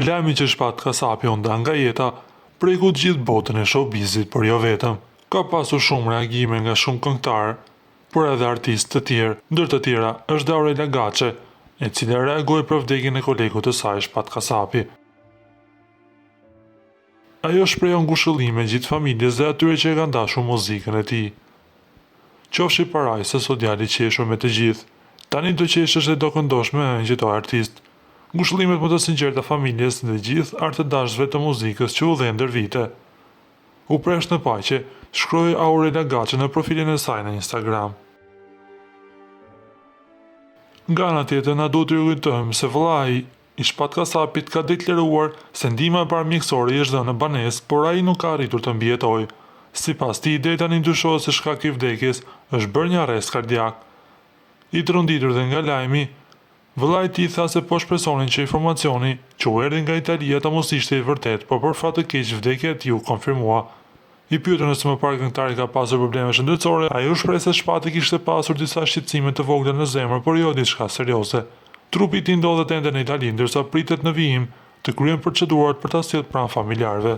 Lajmi që shpat kasapi u nda nga jeta preku të gjithë botën e showbizit, por jo vetëm. Ka pasur shumë reagime nga shumë këngëtarë, por edhe artistë të tjerë, ndër të tjera është Aurela Gaçe, e cila reagoi për vdekjen e kolegut të saj Shpat Kasapi. Ajo shprejon ngushëllime gjithë familjes dhe atyre që e kanë dashur muzikën e tij. Qofshi parajsës o djali qeshur me të gjithë, tani do qeshësh dhe do këndosh me gjithë artist. Ngushëllimet më të sinqerta familjes dhe gjithë artëdashësve të muzikës që u dhe ndër vite. U presh në paqe, shkroi Aurela Gaçe në profilin e saj në Instagram. Nga ana tjetër na duhet të kujtojmë se vllai i Shpat Kasapit ka deklaruar se ndihma e parë mjekësore i është dhënë në banesë, por ai nuk ka arritur të mbijetojë. Sipas tij, deri tani ndryshohet se shkaku i vdekjes është bërë një arrest kardiak. I tronditur dhe nga lajmi, vllai i tij tha se po shpresonin që informacioni që u erdhi nga Italia ta mos ishte i vërtetë, por për fat të keq vdekja e tij u konfirmua. I pyetur nëse më parë këngëtari ka pasur probleme shëndetësore, ai u shpreh se Shpati kishte pasur disa shqetësime të vogla në zemër, por jo diçka serioze. Trupi i tij ndodhet ende në Itali, ndërsa pritet në vijim të kryen procedurat për ta sjellë pranë familjarëve.